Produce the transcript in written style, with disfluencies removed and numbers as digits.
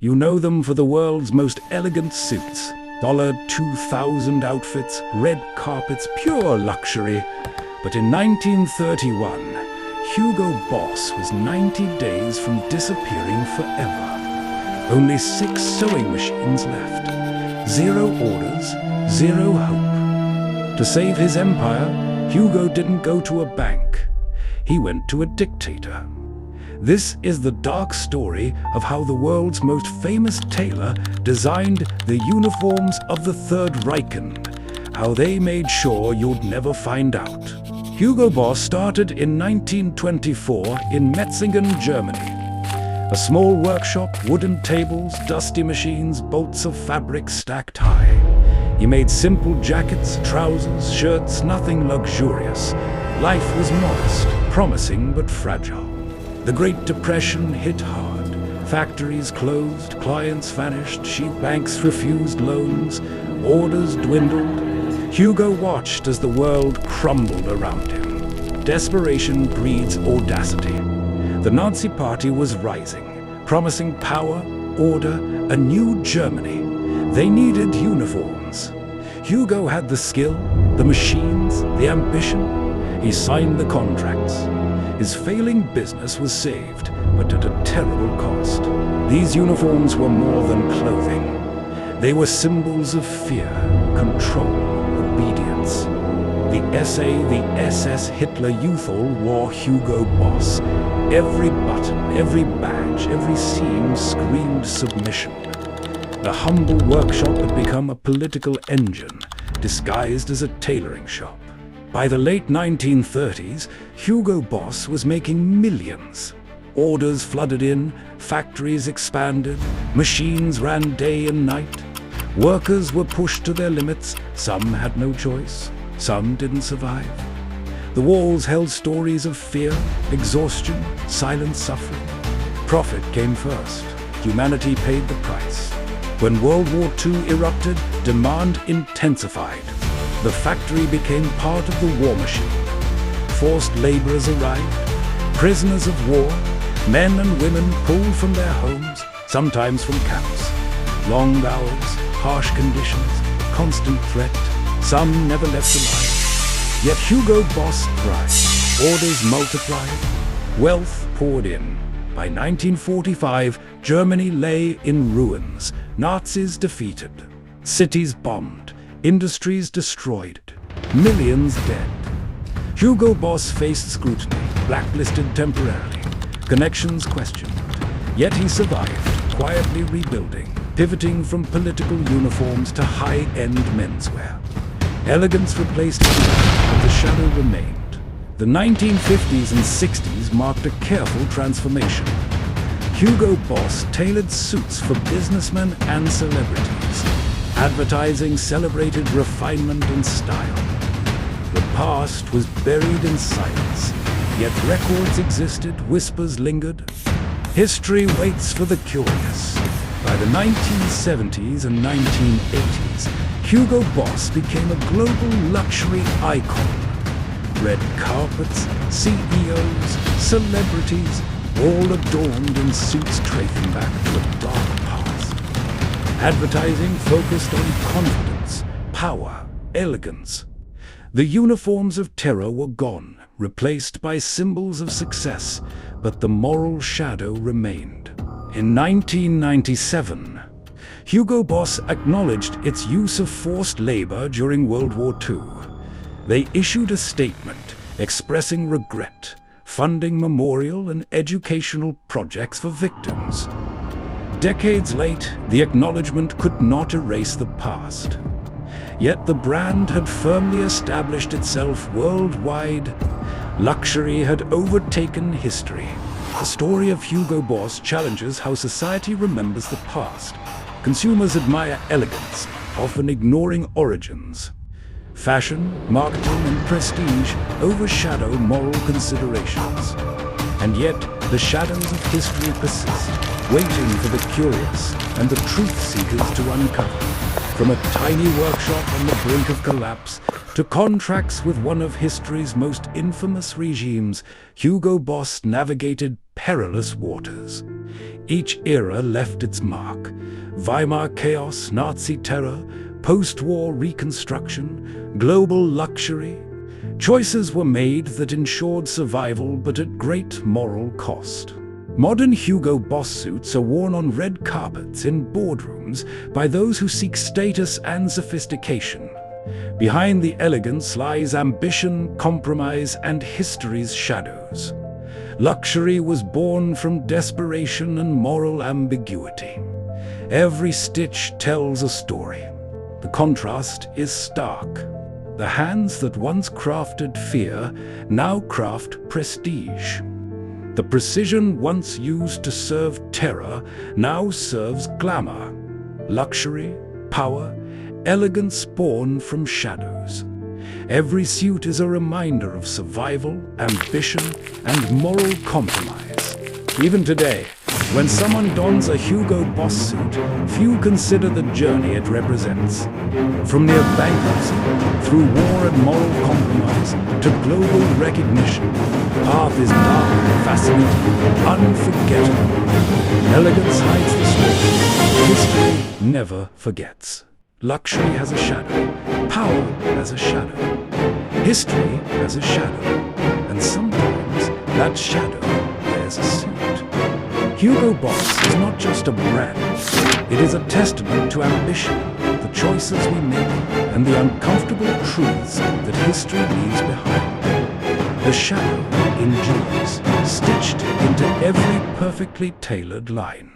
You know them for the world's most elegant suits, $2,000 outfits, red carpets, pure luxury. But in 1931, Hugo Boss was 90 days from disappearing forever. Only 6 sewing machines left. 0 orders, 0 hope. To save his empire, Hugo didn't go to a bank. He went to a dictator. This is the dark story of how the world's most famous tailor designed the uniforms of the Third Reich, how they made sure you'd never find out. Hugo Boss started in 1924 in Metzingen, Germany. A small workshop, wooden tables, dusty machines, bolts of fabric stacked high. He made simple jackets, trousers, shirts, nothing luxurious. Life was modest, promising but fragile. The Great Depression hit hard. Factories closed, clients vanished, sheep banks refused loans, orders dwindled. Hugo watched as the world crumbled around him. Desperation breeds audacity. The Nazi Party was rising, promising power, order, a new Germany. They needed uniforms. Hugo had the skill, the machines, the ambition. He signed the contracts. His failing business was saved, but at a terrible cost. These uniforms were more than clothing. They were symbols of fear, control, obedience. The SA, the SS, Hitler Youth all wore Hugo Boss. Every button, every badge, every seam screamed submission. The humble workshop had become a political engine, disguised as a tailoring shop. By the late 1930s, Hugo Boss was making millions. Orders flooded in, factories expanded, machines ran day and night. Workers were pushed to their limits, some had no choice, some didn't survive. The walls held stories of fear, exhaustion, silent suffering. Profit came first, humanity paid the price. When World War II erupted, demand intensified. The factory became part of the war machine. Forced laborers arrived, prisoners of war, men and women pulled from their homes, sometimes from camps. Long hours, harsh conditions, constant threat, some never left alive. Yet Hugo Boss thrived, orders multiplied, wealth poured in. By 1945, Germany lay in ruins, Nazis defeated, cities bombed, industries destroyed, millions dead. Hugo Boss faced scrutiny, blacklisted temporarily, connections questioned. Yet he survived, quietly rebuilding, pivoting from political uniforms to high-end menswear. Elegance replaced fear, but the shadow remained. The 1950s and 60s marked a careful transformation. Hugo Boss tailored suits for businessmen and celebrities. Advertising celebrated refinement and style. The past was buried in silence, yet records existed, whispers lingered. History waits for the curious. By the 1970s and 1980s, Hugo Boss became a global luxury icon. Red carpets, CEOs, celebrities, all adorned in suits tracing back to a dark past. Advertising focused on confidence, power, elegance. The uniforms of terror were gone, replaced by symbols of success, but the moral shadow remained. In 1997, Hugo Boss acknowledged its use of forced labor during World War II. They issued a statement expressing regret, funding memorial and educational projects for victims. Decades late, the acknowledgement could not erase the past. Yet the brand had firmly established itself worldwide. Luxury had overtaken history. The story of Hugo Boss challenges how society remembers the past. Consumers admire elegance, often ignoring origins. Fashion, marketing, and prestige overshadow moral considerations. And yet, the shadows of history persist, waiting for the curious and the truth-seekers to uncover. From a tiny workshop on the brink of collapse to contracts with one of history's most infamous regimes, Hugo Boss navigated perilous waters. Each era left its mark. Weimar chaos, Nazi terror, post-war reconstruction, global luxury. Choices were made that ensured survival, but at great moral cost. Modern Hugo Boss suits are worn on red carpets in boardrooms by those who seek status and sophistication. Behind the elegance lies ambition, compromise, and history's shadows. Luxury was born from desperation and moral ambiguity. Every stitch tells a story. The contrast is stark. The hands that once crafted fear now craft prestige. The precision once used to serve terror now serves glamour. Luxury, power, elegance born from shadows. Every suit is a reminder of survival, ambition, and moral compromise. Even today, when someone dons a Hugo Boss suit, few consider the journey it represents. From near bankruptcy, through war and moral compromise, to global recognition, the path is dark, fascinating, unforgettable. Elegance hides the story. History never forgets. Luxury has a shadow. Power has a shadow. History has a shadow. And sometimes that shadow wears a suit. Hugo Boss is not just a brand. It is a testament to ambition, the choices we make, and the uncomfortable truths that history leaves behind. The shadow endures, stitched into every perfectly tailored line.